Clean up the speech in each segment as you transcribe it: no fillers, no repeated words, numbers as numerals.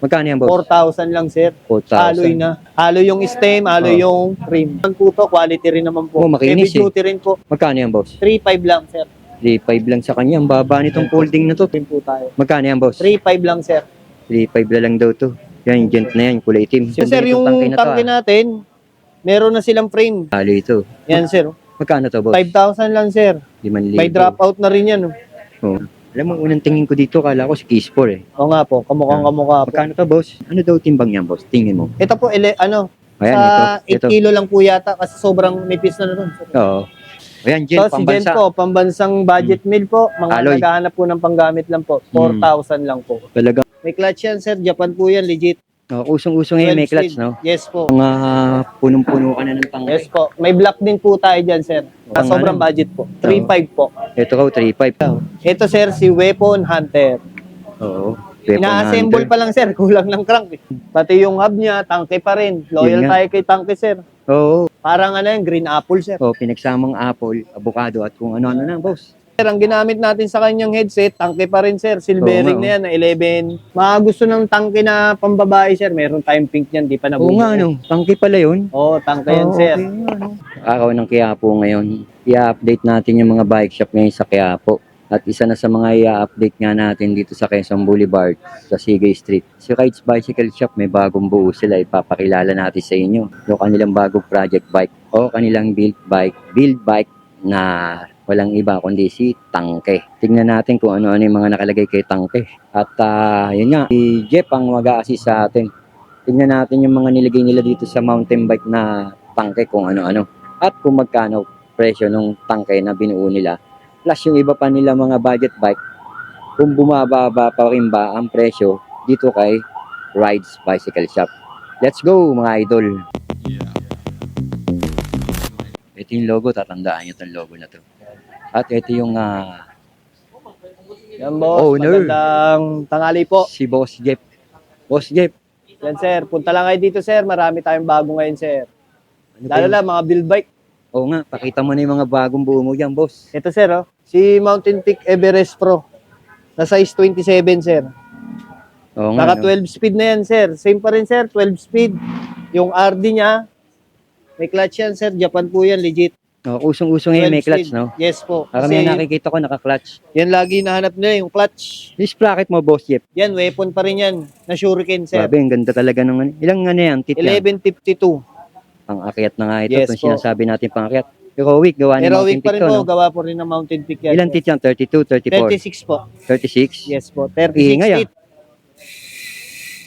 Magkano yan, boss? 4,000 lang, sir. 4,000. Alloy na. Alloy yung stem, alloy yung rim. Ang po to, quality rin naman po. Oh, makinis Heavy duty rin po. Magkano yan, boss? 3,500 lang, sir. 3,500 lang sa kanya. Ang baba nitong folding na to. Rin po tayo. Magkano yan, boss? 3,500 lang, sir. 3,500 na lang daw to. Yan, yung gent na yan, kulay itim. So, sir, yung tangke natin, meron na silang frame. Alloy ito. Yan, sir. Magkano to, boss? 5,000 lang, sir. 5,000. May dropout na rin yan. Oh. Alam mo, unang tingin ko dito, kala ko si Kispor eh. Oo nga po, kamukhang kamukha po. Magkano to, boss? Ano daw timbang yan, boss? Tingin mo. Ito po, Ayan, sa 8 ito. kilo lang po yata kasi sobrang nipis na nun. Oo. Ayan, Jen, So, si Jen pambansa. po, pambansang budget meal po. Mga Alloy. naghahanap po ng panggamit lang po. 4,000 lang po. Talaga. May clutch yan, sir. Japan po yan, legit. Usong-usong ngayon, may 12 clutch, speed. no? Yes po. Mga punong-puno ka na ng tangke. Yes po. May block din po tayo dyan, sir. Sa Ang sobrang ano? budget po. 3,500 po. Ito ko, 3,500. Ito, sir, si Weapon Hunter. Oo. Ina-assemble pa lang, sir. Kulang ng crank. Pati yung hub niya, tangke pa rin. Loyal Yun nga. tayo kay tangke, sir. Oo. Parang ano yan, green apple, sir. Oh, pinagsamang apple, avocado, at kung ano-ano na, boss. Sir, ang ginamit natin sa kanyang headset, tangke pa rin, sir. Silvering Oo nga, na yan, na 11. Mga gusto ng tangke na pambabae, sir. Meron tayong pink niyan, di pa Oo nabubuo. nga, no? Tangke pala yun. Oo, tangke yan, Oo, sir. okay nga, no? Araw ng Quiapo ngayon. I-update natin yung mga bike shop ngayon sa Quiapo. At isa na sa mga i-update nga natin dito sa Quezon Boulevard, sa Sigay Street. Si Rides Bicycle Shop, may bagong buo sila. Ipapakilala natin sa inyo. Yung kanilang bagong project bike o kanilang build bike na walang iba kundi si Tangke. Tingnan natin kung ano-ano yung mga nakalagay kay Tangke. At yun nga, si Jeff ang mag-a-assist sa atin. Tingnan natin yung mga nilagay nila dito sa mountain bike na Tangke kung ano-ano. At kung magkano presyo ng Tangke na binuo nila. Plus yung iba pa nila mga budget bike, kung bumababa pa rin ba ang presyo dito kay Rides Bicycle Shop. Let's go mga idol! Ito yung logo, tatandaan nyo itong logo na to. At ito yung Yan, boss. Owner. Magandang tanghali po. si Boss Jeff. Boss Jeff, Yan, sir. Punta lang kayo dito, sir. Marami tayong bago ngayon, sir. ano ba Lalo yun? na mga build bike. Oo nga, pakita mo na yung mga bagong buo mo dyan, boss. Ito, sir, oh. Si Mountain Peak Everest Pro. Na size 27, sir. Oo nga, Naka 12 speed na yan, sir. Same pa rin, sir. 12 speed. Yung RD niya, may clutch yan, sir. Japan po yan, legit. Usong-usong ngayon may 12 clutch, speed. no? Yes po. Karamihan Kasi nakikita ko naka-clutch. yan lagi nahanap nila, yung clutch. Yung sprocket mo, Boss Jeff. Yan, weapon pa rin yan. Na Shuriken, sir. Grabe, ang ganda talaga ng ilang ano yan, tit yan. 1152. Pang-akyat na nga ito. Yes Itong po. sinasabi natin pang-akyat. Heroic, gawa ni Heroic Mountain pa Peak rin to, po. no? Gawa po rin ng Mountain Peak yan. Ilan tit yan? 32, 34, 36 po. 36? Yes po. 36 Iingay, feet.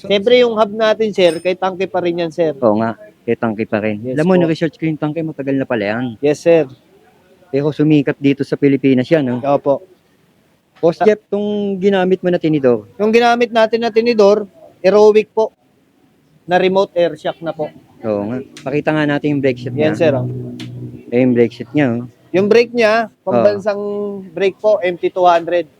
Siyempre yung hub natin, sir, kay tangke pa rin yan, sir. Oo nga, kay tangke pa rin. Yes Alam mo, po. na-research ko yung tangke, matagal na pala yan. Yes, sir. Pero sumikat dito sa Pilipinas yan, no? Opo. Boss Jeff, itong ginamit mo na tinidor, Yung ginamit natin na tinidor, Heroic po. Na remote air shock na po. oo nga. Pakita nga natin yung brake set niya. Yan, sir. Oh. Eh, yung brake set niya, oh. Yung brake niya, pambansang brake po, MT200.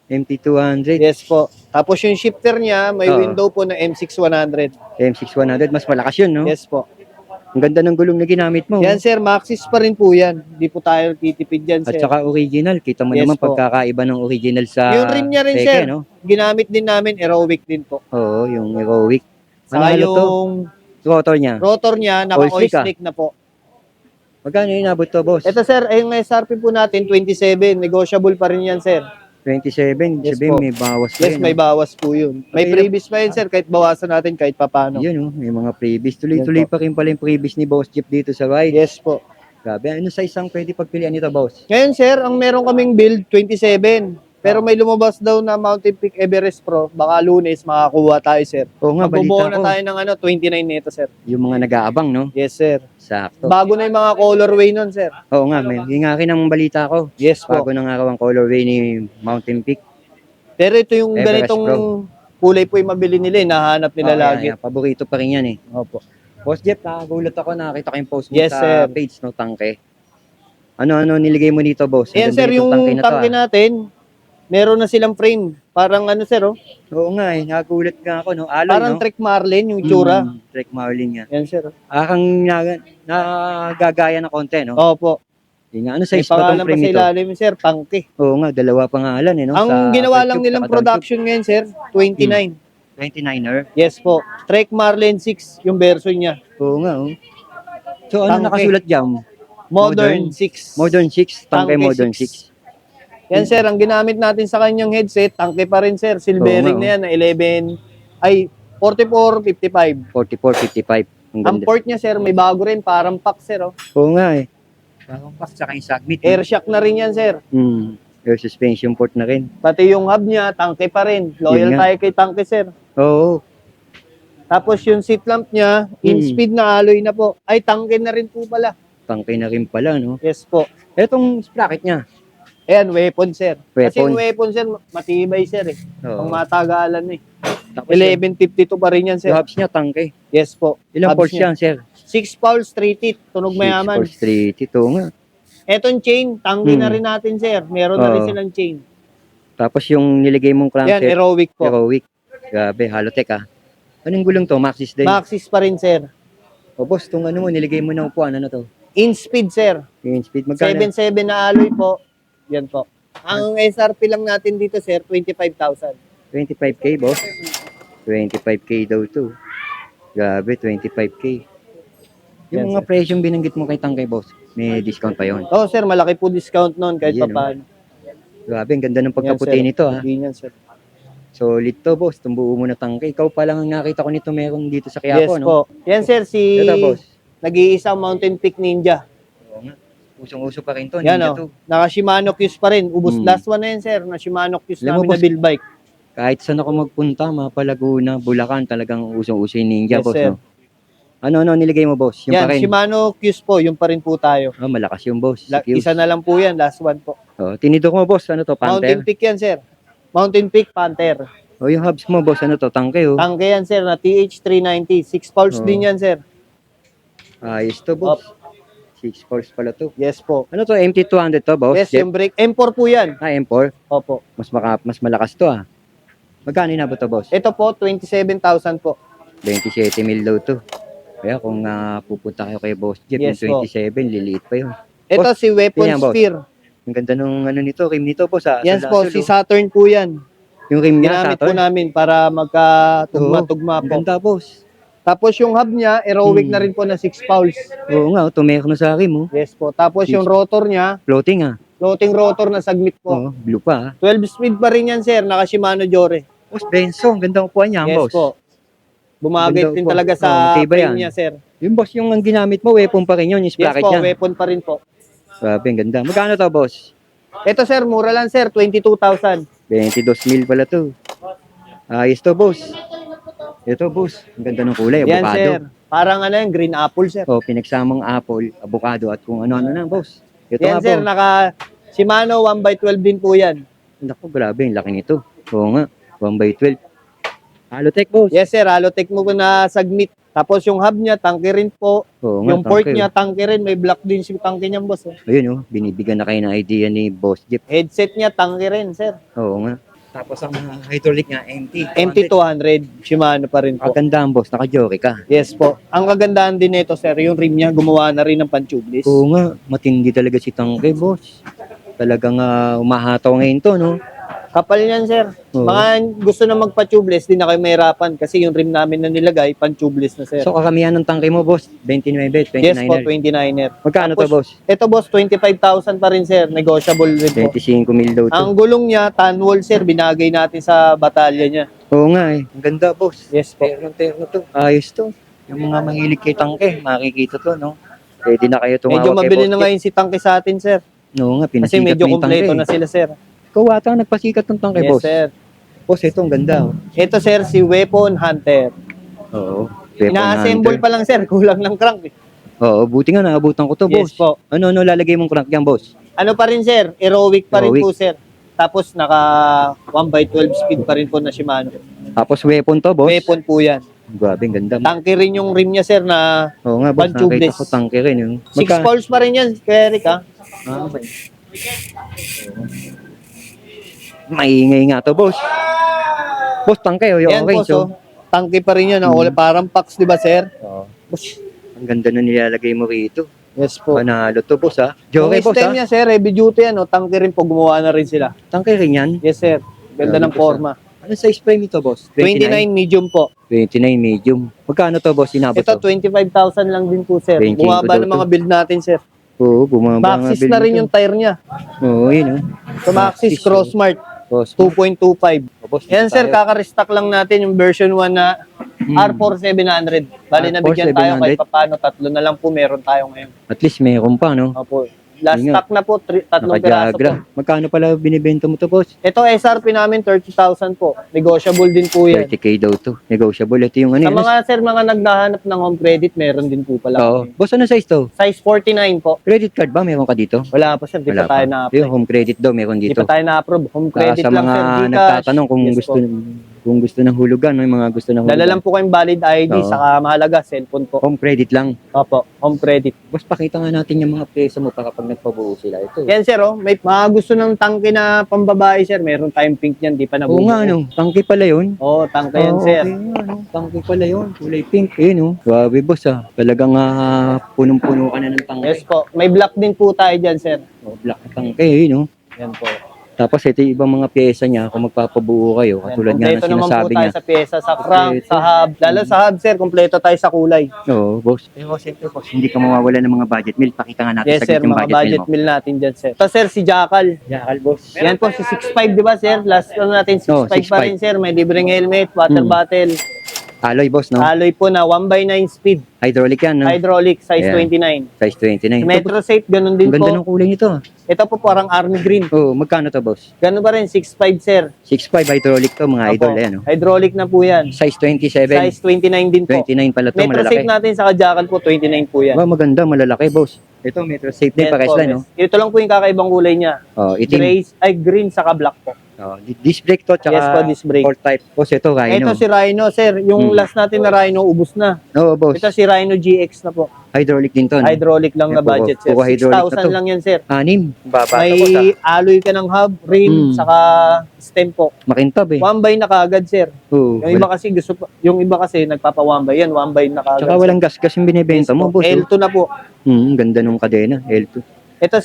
MT200, Yes po. Tapos yung shifter niya, may Oo. window po na M6100. M6100, mas malakas yun, no? Yes po. Ang ganda ng gulong na ginamit mo. Yan, sir. Maxis pa rin po yan. Hindi po tayo titipid yan, At sir. saka original, kita mo Yes naman po. pagkakaiba ng original sa Yung rim niya rin, peke, sir. no? Ginamit din namin, Heroic din po. Oo, yung heroic. Saka Ano to? yung Rotor niya. rotor niya, All slick, naka-oil slick na po. Magkano yung inabot to, boss? Ito, sir, yung SRP po natin, 27. Negotiable pa rin yan, sir. 27. Yes Sabihin, po. may bawas pa Yes, yun, may no? bawas po yun. May Okay, previous pa yun, sir, kahit bawasan natin kahit papano. Yun, oh, may mga previous. Tuloy-tuloy Yan pa rin pala yung previous ni Boss Jeep dito sa ride. Yes po. Grabe, ano sa isang pwede pagpilian nito, boss? Ngayon, sir, ang meron kaming build, 27. Pero may lumabas daw na Mountain Peak Everest Pro. Baka Lunes, makakuha tayo, sir. Oo nga, Magbubuo balita na ko. tayo ng 29 nito, sir. Yung mga nag-aabang, no? Yes, sir. Sakto. Bago na yung mga colorway nun, sir. Oo nga, may yung akin ang balita ko. Yes po. Bago ng araw ang colorway ni Mountain Peak. Pero ito yung Everest ganitong Pro. kulay po yung mabili nila, nahanap nila Oo, lagi. yan. Paborito pa rin yan, eh. Opo. Boss Jeff, nakagulat ako, nakita ko yung post mo Yes, sa sir. page, no, tangke. Ano-ano niligay mo dito, boss? Ang Ayan, ganda sir, nitong yung tangke na to, tangke natin, meron na silang frame. Parang ano, sir, oh. Oo nga, eh. Nakagulat nga ako, no? Alloy, Parang no? Trek Marlin, yung itsura. Trek Marlin nga. Yan, sir. Kang nagagaya na konti, no? Opo. Yung nga, ano May size pa pangalan tong pa frame sa nito? ilalim, sir, tangke. Oo nga, dalawa pangalan, eh, no? Ang Sa ginawa upper lang tube, nilang saka down tube. production ngayon, sir, 29. 29er. Yes po. Trek Marlin 6 yung version niya. Oo nga, oh. So, ano Tangke. nakasulat dyan? Modern 6. Modern 6, tangke Tangke Modern 6. 6. Yan sir, ang ginamit natin sa kanyang headset, tangke pa rin sir. Silvering Oo na nga, yan, na 11, ay 4455. 44, 55. Ang Ang ganda. port niya sir, may bago rin, parang pack sir. Oh. Oo nga eh. Parang pack tsaka yung submit. Air shock na rin yan sir. Air suspension port na rin. Pati yung hub niya, tangke pa rin. Loyal Yun nga. tayo kay tangke sir. Oo. Tapos yung seat lamp niya, in-speed na alloy na po. Ay, tangke na rin po pala. Tangke na rin pala, no? Yes po. Etong sprocket niya. Ayan, weapon sir. Kasi Weapon. yung weapon sir, matibay sir eh. Oo. Pang matagalan eh. Tapos yung 1152 pa rin yan sir. hubs niya, tangke. Yes po. Ilang Hubs ports yan, sir? 6 pulse, 3 teeth, tunog 6 mayaman. ports, 3. Ito nga. Etong chain, tanggi na Hmm. rin natin sir. Meron na rin Oo. silang chain. Tapos yung niligay mong Yan, crankset, Heroic po. Heroic. Grabe, Halotech ah. Anong gulong to? Maxis din. Maxis pa rin sir. O boss, itong ano mo, niligay mo na upuan, ano to? In-speed sir. Yung speed, magkano? 7.7 na alloy po. Yan po. Ang SRP lang natin dito sir, 25,000. 25k, boss. 25k daw to. Grabe, 25k. Yung Yan, mga presyong binanggit mo kay Tangkay, boss, may discount pa yon. Oh sir, malaki po discount noon kahit Yan, pa paano. Grabe, ang ganda ng Yan, pagkaputi sir. nito ah. Hindi yan sir. Solid to, boss. Itong buo mo na Tangkay. Ikaw pa lang ang nakita ko nito meron dito sa Yes Quiapo, no? po. Yan sir, si Ito, boss. nag-iisang Mountain Peak Ninja. Oo nga. Usong-uso pa rin to. Yan Ninja oh. to. Naka Shimano Qs pa rin. Ubus Hmm. last one na yan sir, na Shimano Qs Alam mo, namin na boss, build bike. Kahit saan ako magpunta, Mapa Laguna, Bulacan, talagang usong-uso yung Ninja, Yes, boss, sir. no? Ano nilagay mo, boss? Yung Yan, pa rin. Shimano Qs po, yung pa rin po tayo. Ah, malakas yung boss. Si Qs. Isa na lang po yan, last one po. Oh, tinidok mo, boss. Ano to? Mountain Panther? Peak yan sir. Mountain Peak Panther. Oh, yung hubs mo, boss. Ano to? Tangkay, oh. Tangke yan sir, na TH390. 6 pulse Oh. din yan sir. Ayos to, boss. 6 force pala to. Yes po. Ano to? MT200 to, boss? Yes, Jeep? yung brake. M4 po yan. Ah, M4. Opo. Mas malakas to, ah. Magkano na ba to, boss? Ito po, 27,000 po. 27 mil daw to. Kaya kung pupunta kayo kay Boss Jeep, Yes, yung 27, liliit pa yun. Ito Boss, si Weapon yan, boss. Sphere. Ang ganda nung ano nito, rim nito, boss, ah. Yan Sa po, Lasol, si oh. Saturn po yan. Yung rim niya, Ginamit po Saturn. namin para magka-tugma-tugma Ang po. ganda, boss. Tapos yung hub niya, Heroic Hmm. na rin po na 6 pulse. Oo nga, tumekno na sa rim, oh. Yes po. Tapos yung rotor niya, Floating, ah. floating rotor na sagmit po. Oo, blue pa, ah. 12 speed pa rin yan sir, naka Shimano Jore. Boss, Benzo, ang ganda upuan niya, Yes boss. po. Bumagay Ganda din po. talaga sa Matibay frame yan. niya sir. Yung boss, yung ang ginamit mo, weapon pa rin yun, yung Yes sprocket po, niya. weapon pa rin po. Grabe, ang ganda. Magkano to, boss? Ito sir, mura lang sir, 22,000. 22 mil pala to. Ayos to, boss. Ito, boss. Ang ganda ng kulay, Yan avocado. sir. Parang ano yan, green apple sir. Oh, pinagsamang apple, avocado, at kung ano-ano na, boss. Ito Yan nga, sir, boss. naka Shimano 1x12 din po yan. Naku, grabe, ang laki nito. Oo nga, 1x12. Halotech, boss. Yes sir, Halotech mo po na sagmit. Tapos yung hub niya, tangke rin po. Oo nga, Yung port tangke, niya, tangke rin. May block din si tangke niyan boss. Oh. oh. Ayun, oh, binibigyan na kayo ng idea ni Boss Jeep. Headset niya, tangke rin sir. Oo nga. Tapos ang hydraulic niya, MT. MT200, Shimano pa rin po. Kagandaan, boss. Naka-jockey ka. Yes po. Ang kagandahan din nito sir, yung rim niya, gumawa na rin ng pan-tubeless. Oo nga, matindi talaga si Tangke, boss. Talagang umahataw ngayon to, no? Kapal niyan sir. Oo. Mga gusto na magpa-tubeless, di na kayo mahirapan kasi yung rim namin na nilagay, pan-tubeless na sir. So, kakamihan ng Tangke mo, boss? 29, 29er. Yes po, 29er. Magkano to, Tapos, boss? Ito boss, 25,000 pa rin sir. Negotiable rin po. 25 mil daw to. Ang gulong niya, tanwall sir, binagay natin sa batalya niya. Oo nga eh. Ang ganda, boss. Yes po. Terno to. Ayos to. Yung mga mahilig kay Tangke, makikita to, no? Pwede na kayo tumawag Medyo mabili Boss na Jeep. ngayon si Tangke sa atin sir. Oo nga, Kasi pinasikat medyo mo yung Tangke. kompleto na sila sir. Ikaw ata ang nagpasikat ng Tangke, Yes boss. sir. Boss, ito ang ganda, oh. Ito sir, si Weapon Hunter. Oo. Weapon Ina-assemble hunter. pa lang sir, kulang ng crank. Oo, buti nga naabutan ko to, Yes boss. po. Ano lalagay mong crank yan, boss? Ano pa rin sir, Heroic pa rin Heroic. po sir. Tapos naka 1x12 speed pa rin po na Shimano. Tapos weapon to, boss. Weapon po yan. Grabe, ang ganda. Tangke rin yung rim niya sir na Oo nga, boss. Pan-tubeless. Nakita ko Tangke rin. Yung... 6 pulse pa rin yan, Kuya Eric ha. Okay. Maingay nga to, boss. Boss, Tangke, oh, yung Yan po, orange, so, tangke pa rin yan. Parang packs, di ba sir? Oo. Boss, ang ganda na nilalagay mo rito. Yes po. Panalo to, boss, ha? Yung Joke, boss, stem ha? niya sir, heavy duty yan. Tangke rin po, gumawa na rin sila. Tangke rin yan. Yes sir. Ganda Grabe ng po, forma. Ang Ano size frame ito, boss? 29 medium po. 29 medium. Magkano to, boss? Inabot Ito, to? 25,000 lang din po, sir. 25 Bumaba daw ng mga build natin, sir. Oo, bumaba nga Maxxis bill na rin nito. yung tire niya. Oo, yun, oh. So, Maxxis Crossmart, Boss, 2.25. boss, Yan, dito sir, tayo. kaka-restock lang natin yung version 1 na R4 700. Bali, R4 nabigyan tayo 700. kahit papano. 3 na lang po meron tayo ngayon. At least mayroon pa, no? Opo. Last Yun nga. stock na po, 3 piraso po. Naka-Jagra. Magkano pala binibenta mo to, boss? Ito, SRP namin, 30,000 po. Negotiable din po yan. 30K daw to. Negotiable. Ito yung ano Sa yun. mga, sir, mga naghahanap ng home credit, meron din po pala. Oo. kami. Boss, ano size to? Size 49 po. Credit card ba? Meron ka dito? Wala pa, sir. Di pa tayo na-apply. Yung home credit daw, meron Di dito. pa tayo na-approve. Home credit Sa lang, mga sir. Gcash. nagtatanong kung Yes gusto po. kung gusto ng hulugan, no? Yung mga gusto ng hulugan. Dala lang po kayong valid ID, Oo. saka mahalaga, cellphone po. Home credit lang. Opo, home credit. Boss, pakita nga natin yung mga pyesa mo para kapag nagpabuo sila. Ito. Yan, sir, oh. May mga gusto ng tangke na pambabae, sir. Meron tayong pink niyan, di pa Oo nabubuo. nga, no. Tangki pala yun. Oo, tangke yan, sir. Okay, ano. Tangki pala yun. Kulay pink. Eh, no. Grabe, boss, ah. Talagang punong-puno ka na ng tangki. Yes po. May black din po tayo dyan, sir. Oh, black na tangki, eh, no. Yan po. Tapos ito yung ibang mga pyesa niya kung magpapabuo kayo. Katulad nga ng Kompleto naman po sinasabi tayo niya. sa pyesa, sa crank, Kompleto. sa hub. Lalo sa hub, sir, kompleto tayo sa kulay. Oo, boss. Eh, boss, ito, boss. Hindi ka mawawala ng mga budget meal. Pakita nga natin Yes, sir, saglit yung mga budget budget meal mo. meal natin dyan, sir. Ito, sir, si Jackal. Yakal, boss. Yan po, si 6.5, di ba, sir? Last ano natin, 6.5 Oo, pa 6.5. rin, sir. May libreng helmet, water bottle. Alloy, boss, no? Alloy po na 1x9 speed. Hydraulic yan, no? Hydraulic, size Yeah. 29. Size 29. Ito, Metro safe, ganun din ang ganda ng po. kulay nito. Ito po parang army green. Oo, magkano to, boss? Ganun pa rin, 6.5, sir. 6.5 hydraulic to, mga idol, Opo. yan, no? Hydraulic na po yan. Size 27. Size 29 din po. 29 pala to, Metro malalaki. safe natin sa Jackal po, 29 po yan. Ba, maganda, malalaki, boss. Ito, metro safe din, Yan pares po, lang, no? Ito lang po yung kakaibang kulay niya. Oh, itim. Green saka black po. Oh, disc brake to, tsaka Yes po, disc brake. four type. Boss, ito, Rhino. Ito si Rhino, sir. Yung last natin na Rhino, ubus na. Oo, boss. Ito si Rhino GX na po. Hydraulic din to, no? Hydraulic lang na Yan po, budget, sir. puro hydraulic na to. 6,000 lang yan, sir. Anim. Baba May to, boss, alloy ka ng hub, rim, saka stem po. Makintab, eh. One by na kagad, sir. Oo. Yung iba kasi yung iba kasi nagpapa one by yan, one by na kagad. Tsaka walang gas-gas yung binibenta mo, boss. L2 na po. Ganda nung kadena, L2. Ito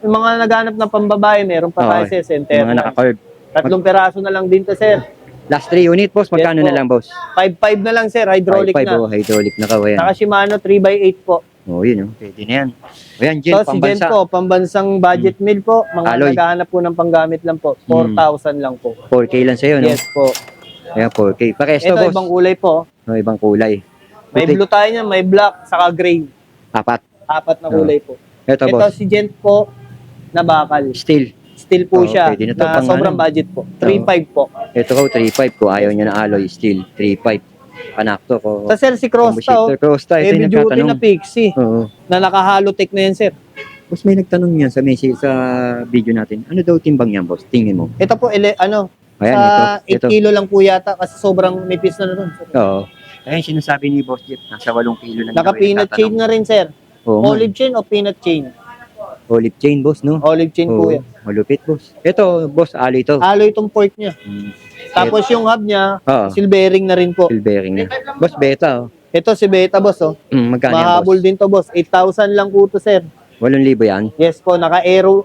yung mga naghanap ng pambabae, meron pa tayo, sir, center. Mga naka-carb. 3 peraso na lang din to, sir. Last 3 unit, boss. Magkano Yes, na po. lang, boss? 5.5 na lang, sir. Hydraulic 5.5, na. oh, hydraulic na kawayan. Saka Shimano 3x8 po. Oh, yun, oh. Pwede na yan. O yan, Jen, So, si Jen pambansa. po, pambansang budget meal po. Mga Alloy. naghahanap po ng panggamit lang po. 4,000 lang po. 4K lang sa'yo, no? Yes po. Ayan, 4K. Paresto, Ito, boss. ibang kulay po. Oh, ibang kulay. May Puti. blue tayo niya, may black, saka gray. 4. 4 na kulay po. Ito, Ito, boss. si Jen po, na bakal. Steel. Still po Oh, siya, pwede na to, na pang sobrang ano. budget po. 3.5 po. Ito ko, 3.5 ko. Ayaw niya ng alloy. Steel. 3.5. Panakto ko. Sa sir, si Crosta, oh. Crosta. Ito Heavy yung duty nagtatanong. na Pixie. Oo. Na naka-halo tech na yan, sir. Boss, may nagtanong yan sa message sa video natin. Ano daw timbang yan, boss? Tingin mo. Ito po, Ayan, sa ito. 8 kilo lang po yata kasi sobrang nipis na nun. Sir. Oo. Ayan, sinasabi ni Boss Jeff, nasa 8 kilo lang. Naka-peanut chain na rin, sir. Oo, nga. Olive chain o peanut chain? Olive chain, boss, no? Olive chain po Oo, yan. malupit, boss. Ito, boss, alloy to. Alloy itong port niya. Mm. Tapos yung hub niya, Oo, silvering na rin po. fuel bearing na. Boss, beta, oh. Ito si Beta, boss, oh. Magkano yan, Mahabol boss? din to, boss. 8,000 lang po to, sir. 8,000 yan. Yes po, naka-aero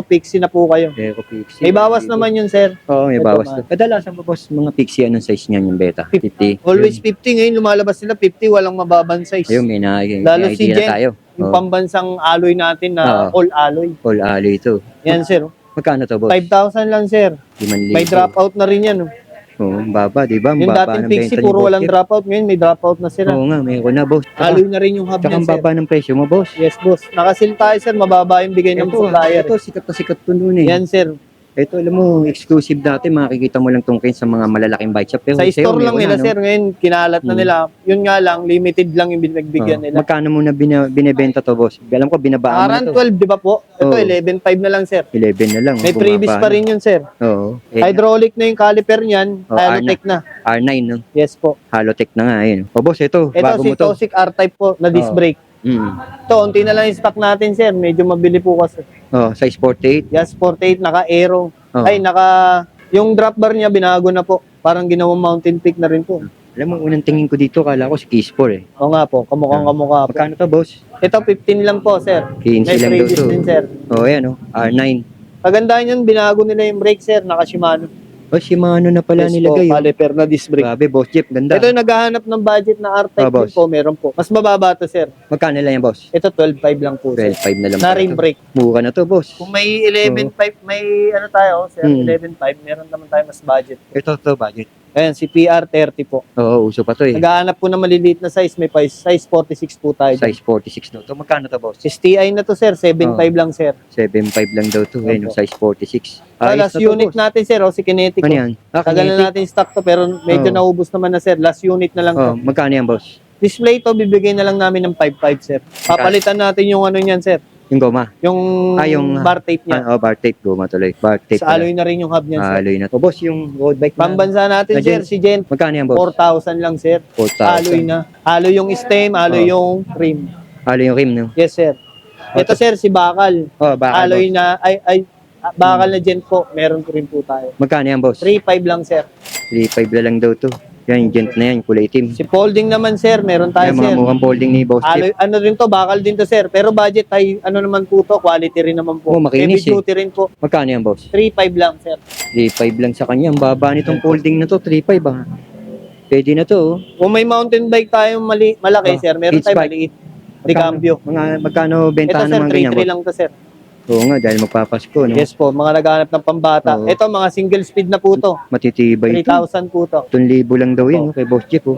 Pixie na po kayo. Aero Pixie. May bawas naman yun, sir. Oo, may Ito, bawas. man. Kadalasan po, boss, mga Pixie, anong size niyan yung beta? 50. Always 50 ngayon, lumalabas sila 50, walang mababang size. Ayun, may Lalo si idea Jen, na tayo. Yung Oo, pambansang alloy natin na Oo. all alloy. all alloy to. Yan, sir. Magkano to, boss? 5,000 lang, sir. 5,000. May dropout na rin yan. Oh. Oo, baba, di ba? Yung Baba dating ng Pixie, benta ni puro Boss walang Jeff. dropout. Ngayon, may dropout na sila. Oo nga, mayroon na, boss. Alloy na rin yung hub Tsaka niyan, ang sir. baba ng presyo mo, boss. Yes, boss. Nakasil tayo, sir. Mababa yung bigay ng supplier. Ito, sikat na sikat to noon eh. Yan, sir. Ito, alam mo, exclusive dati, makikita mo lang tong kain sa mga malalaking bike shop. Pero Sa sa'yo, store lang meron nila, na, no? sir. Ngayon, kinalat na Hmm. nila. Yun nga lang, limited lang yung binagbigyan Oo. nila. Magkano mo na binibenta to, boss? Alam ko, binabaan mo na Around to. 12, di ba po? Ito, Oo. 11.5 na lang, sir. 11 na lang. May bumaba previous pa na. rin yun, sir. Oo. Hydraulic na yung caliper niyan. Oh, Halotech na. R9, no? Yes po. Halotech na nga, yun. O, boss, ito, Ito bago si mo to. Tosic R-Type po na disc Oo. brake. Mm. Ito, unti na lang yung stock natin, sir. Medyo mabili po kasi. Oh, size 48. Yes, 48, naka-aero. Oo. Ay, yung drop bar niya, binago na po. Parang ginawang mountain peak na rin po. Alam mo, unang tingin ko dito, kala ko si Kispor eh. Oo nga po, kamukhang kamukha po. Magkano to, boss? Ito, 15 lang po, sir. 15 May lang daw previous to. din, sir. Oh, ayan, oh. R9. Kagandahan yun, binago nila yung brake, sir. Naka-Shimano. Oh, Shimano na pala Yes po, nilagay. Oh. caliper na disc brake. Grabe, Boss Jeep, ganda. Ito naghahanap ng budget na R-Type boss. din po, meron po. Mas mababa to, sir. Magkano lang yan, boss? Ito 12.5 lang po, sir. 12.5 na lang. Na pala rim to. brake. Mura na to, boss. Kung may 11.5, may ano tayo, sir, 11.5, meron naman tayo mas budget. Ito to, budget. Ayan, si PR30 po. Oo, uso pa to eh. Naghahanap po ng maliliit na size, may size 46 po tayo. Size 46 daw. To magkano to, boss? STI na to, sir, 7.5 lang, sir. 7.5 lang daw to. Ayun, Opo. size 46. Last na to, unit boss. natin, sir, si Kinetic. Ano yan? Tagal na natin stock to, pero medyo Oo. naubos naman na, sir. Last unit na lang to. Oh, magkano yan, boss? Display to, bibigay na lang namin ng 5.5, sir. Papalitan natin yung ano niyan, sir. Yung goma. Yung, yung bar tape niya. Oh, bar tape. Goma tuloy. Bar tape. Sa alloy na rin yung hub niyan, sir. Alloy na to. Boss, yung road bike na. Pambansa natin, Na sir, Gent. si Gent. Magkano yan, boss? 4,000 lang, sir. 4,000. Alloy na. Alloy yung stem, alloy yung rim. Alloy yung rim, no? Yes, sir. Ito, sir, si Bakal. Oh, bakal, Alloy boss. na, Bakal na Gent po. Meron po rin po tayo. Magkano yan, boss? 3.5 lang, sir. 3.5 na lang daw to. Yan, yung gent na yan, kulay itim. Si Folding naman, sir. Meron tayo, Yan, mga sir. mukhang folding ni boss. Alloy, ano rin to, bakal din to, sir. Pero budget ay, ano naman po to, quality rin naman po. Oh, makinis, Heavy duty rin po. Magkano yan, boss? 3.5 lang, sir. 3.5 lang sa kanya. Ang baba nitong folding na to, 3.5 ah. Pwede na to, oh. Kung may mountain bike tayong malaki, Oh, sir, meron kids tayong bike. maliit. Recambio. Magkano Ito, bentahan sir, naman ganyan, 3.3 boss? lang to, sir. Oo nga, dahil magpapasko, no? Yes po, mga naghahanap ng pambata. Oo. Ito, mga single speed na po to. Matitibay ito. 3,000 po to. 1,000 lang daw yun, no? Kay Boss Jeep, oh.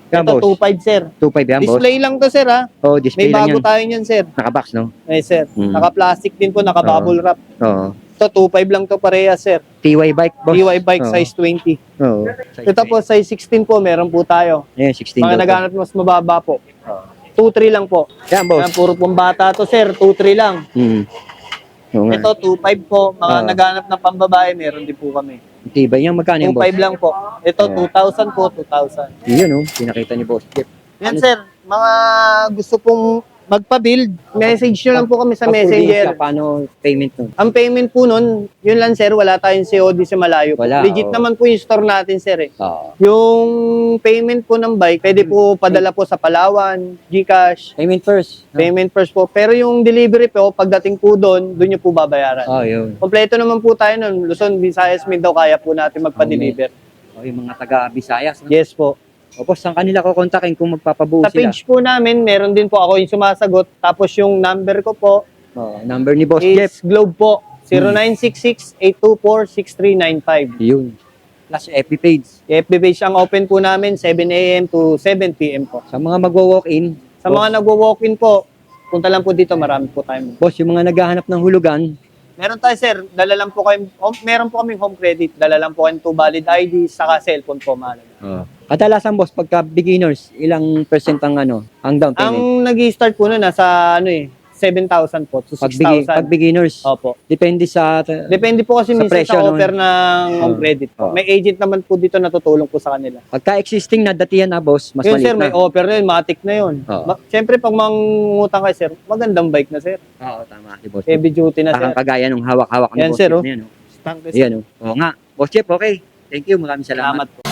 Yan, Ito, boss. 2.5, sir. 2.5 yan, boss. Display lang to, sir, ha? Oh, May display lang bago yan. tayo niyan, sir. Nakabox, no? Ay, sir. Mm. Naka-plastic din po, naka-bubble wrap. Oo. Ito, 2.5 lang to parehas, sir. TY bike, boss. DIY bike, Oo. size 20. Oo. Ito po, size 16 po, meron po tayo. Ayan, 16 Mga daw to. naghahanap mas mababa po. Oo. 2.3 lang po. Yan, boss. Yan, puro pong bata to, sir. 2.3 lang. Hmm. Oo nga. Ito, 2.5 po. Mga Oo. naghahanap ng pambabae, meron din po kami. Tibay yan, magkano yan, boss? 2.5 lang po. Ito, Oo. 2,000 po, 2,000. Yun, oh. Pinakita ni Boss Jeep. Yan, sir. Mga gusto pong magpa-build, message nyo lang po kami sa Pag messenger. probinsya, paano payment nun? Ang payment po nun, yun lang, sir. Wala tayong COD sa malayo po. Wala, Legit oo. naman po yung store natin, sir, eh. Oo. Yung payment po ng bike, pwede po padala po sa Palawan, GCash, Payment first. payment first po. Pero yung delivery po, pagdating po doon nyo po babayaran. Oh, yun. Kompleto naman po tayo nun. Luzon, Visayas, Mindanao, kaya po natin magpa-deliver. Oh, yung mga taga-Visayas. No? Yes po. O, boss, saan kanila ko kontakin kung magpapabuo Sa sila? page po namin, meron din po ako yung sumasagot. Tapos yung number ko po Oh, number ni Boss Jeff. is Globe po. 0966-824-6395. Yun. Plus FB page. FB page ang open po namin, 7 a.m. to 7 p.m. po. Sa mga magwo-walk-in, Sa mga nagwo-walk-in po, punta lang po dito, marami po tayo. boss, yung mga naghahanap ng hulugan, Meron tayo, sir. Dala lang po kayo, meron po kaming home credit. Dala lang po kayo 2 valid ID, saka cellphone po, mahalaga. kadalasan boss, pagka beginners, ilang percent ang ang down payment? Ang nag-start po nun, nasa 7,000 po to Pag 6,000. beginners, Opo. depende sa... Depende po kasi Sa minsan presyo, sa no? offer ng home Oo. credit po. Oo. May agent naman po dito na tutulong po sa kanila. Pagka existing na datihan na boss, mas Yun, maliit sir, na. may offer na yun, matic na yun. Oo. Siyempre, pag mangungutang kayo, sir, magandang bike na, sir. Oo, tama. Si boss. Heavy duty na, sir. Parang kagaya nung hawak-hawak ni Yan, boss sir, Jeff oh. na yan. Tank, sir. Ayan, oh. Oo nga. Boss Jeff, okay. Thank you. Maraming salamat. Salamat po.